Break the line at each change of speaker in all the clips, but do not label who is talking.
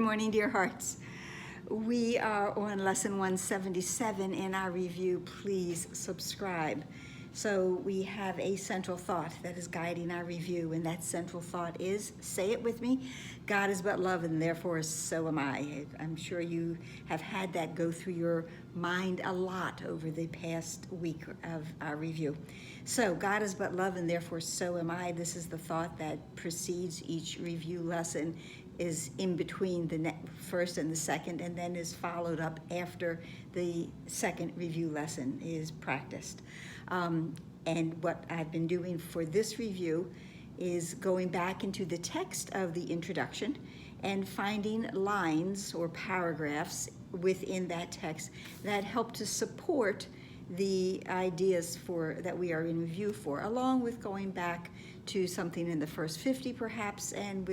morning, dear hearts. We are on lesson 177 in our review. Please subscribe. So we have a central thought that is guiding our review, and that central thought is, say it with me, God is but love, and therefore so am I. I'm sure you have had that go through your mind a lot over the past week of our review. So God is but love, and therefore so am I. This is the thought that precedes each review lesson, is in between the first and the second, and then is followed up after the second review lesson is practiced. And what I've been doing for this review is going back into the text of the introduction and finding lines or paragraphs within that text that help to support the ideas that we are in review for, along with going back to something in the first 50 perhaps, and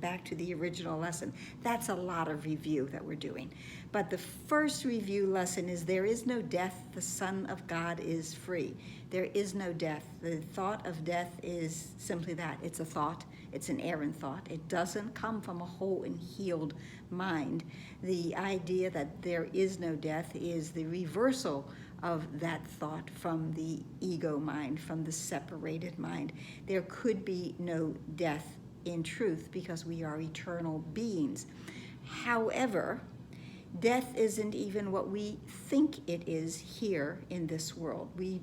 back to the original lesson. That's a lot of review that we're doing. But the first review lesson is, there is no death, the Son of God is free. There is no death. The thought of death is simply that. It's a thought. It's an errant thought. It doesn't come from a whole and healed mind. The idea that there is no death is the reversal of that thought from the ego mind, from the separated mind. There could be no death in truth because we are eternal beings. However, death isn't even what we think it is here in this world. We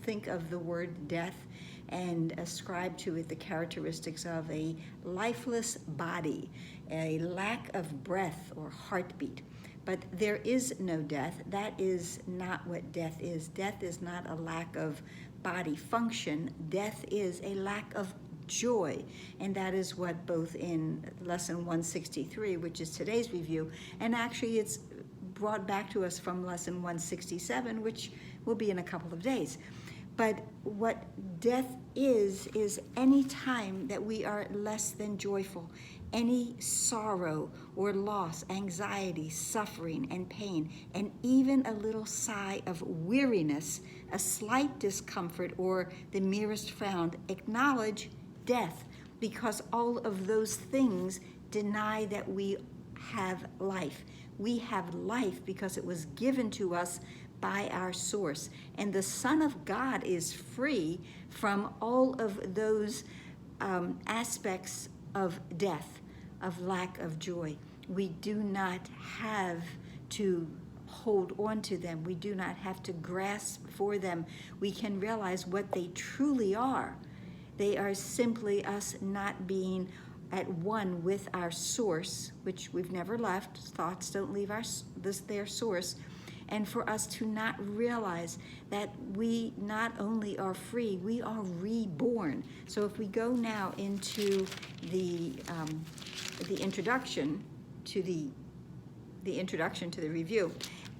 think of the word death and ascribe to it the characteristics of a lifeless body, a lack of breath or heartbeat. But there is no death. That is not what death is. Death is not a lack of body function. Death is a lack of joy. And that is what both in lesson 163, which is today's review, and actually it's brought back to us from lesson 167, which will be in a couple of days. But what death is any time that we are less than joyful, any sorrow or loss, anxiety, suffering, and pain, and even a little sigh of weariness, a slight discomfort, or the merest frown, acknowledge death, because all of those things deny that we have life. We have life because it was given to us by our source. And the Son of God is free from all of those aspects of death, of lack of joy. We do not have to hold on to them. We do not have to grasp for them. We can realize what they truly are. They are simply us not being at one with our source, which we've never left. Thoughts don't leave their source. And for us to not realize that we not only are free, we are reborn. So if we go now into the introduction to the introduction to the review,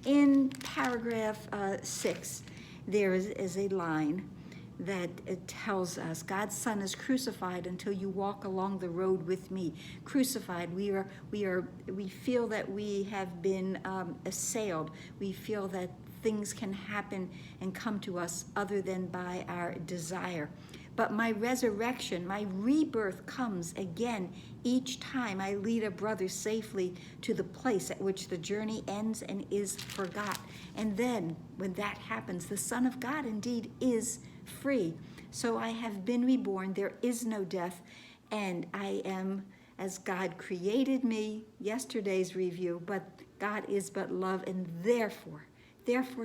in paragraph 6, there is a line that it tells us, God's Son is crucified until you walk along the road with me. Crucified, we feel that we have been assailed. We feel that things can happen and come to us other than by our desire. But my resurrection, my rebirth comes again each time I lead a brother safely to the place at which the journey ends and is forgot. And then when that happens, the Son of God indeed is free. So I have been reborn. There is no death, and I am as God created me, yesterday's review, but God is but love, and therefore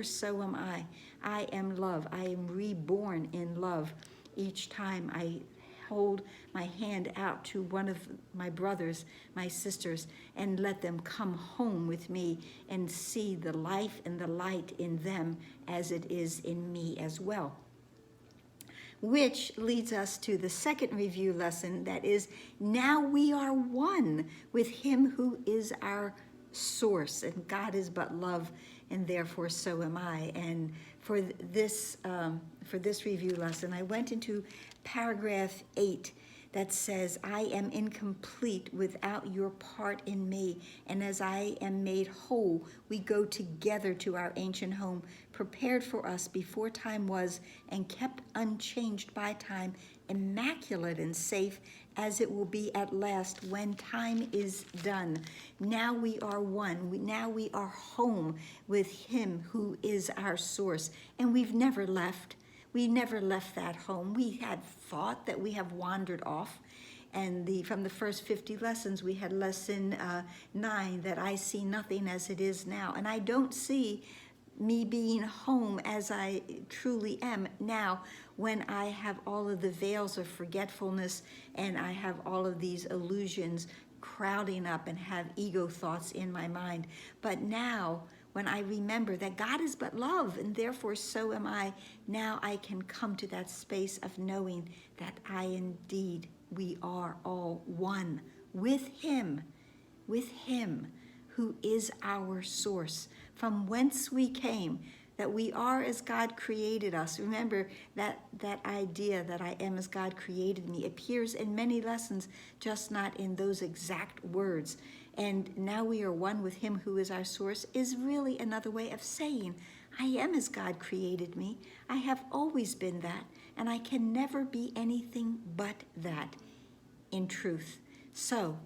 so am I. I am love. I am reborn in love. Each time I hold my hand out to one of my brothers, my sisters, and let them come home with me and see the life and the light in them as it is in me as well. Which leads us to the second review lesson, that is, now we are one with him who is our source, and God is but love, and therefore so am I. And for this review lesson, I went into paragraph 8 that says, I am incomplete without your part in me, and as I am made whole, we go together to our ancient home, prepared for us before time was, and kept unchanged by time, immaculate and safe as it will be at last when time is done. Now we are one. Now we are home with Him who is our source. And we've never left. We never left that home. We had thought that we have wandered off. And from the first 50 lessons, we had lesson 9, that I see nothing as it is now. And I don't see me being home as I truly am now, when I have all of the veils of forgetfulness and I have all of these illusions crowding up and have ego thoughts in my mind. But now, when I remember that God is but love, and therefore so am I, now I can come to that space of knowing that we are all one with Him who is our source, from whence we came, that we are as God created us. Remember that idea that I am as God created me appears in many lessons, just not in those exact words. And now we are one with Him who is our source is really another way of saying, I am as God created me. I have always been that, and I can never be anything but that in truth. So,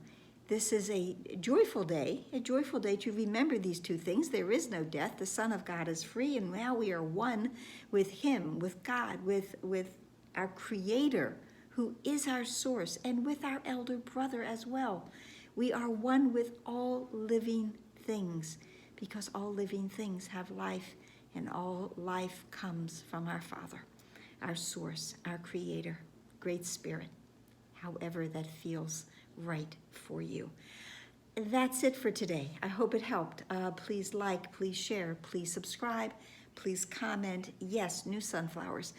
this is a joyful day to remember these two things. There is no death. The Son of God is free, and now we are one with Him, with God, with our Creator, who is our source, and with our elder brother as well. We are one with all living things, because all living things have life, and all life comes from our Father, our source, our Creator, Great Spirit, however that feels right for you. That's it for today. I hope it helped. Please like, please share, please subscribe, please comment. Yes, new sunflowers.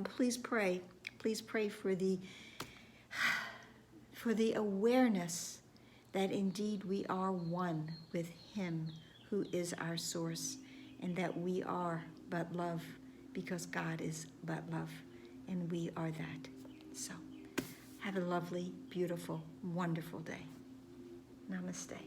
Please pray. Please pray for the awareness that indeed we are one with Him who is our source, and that we are but love, because God is but love, and we are that. So, have a lovely, beautiful, wonderful day. Namaste.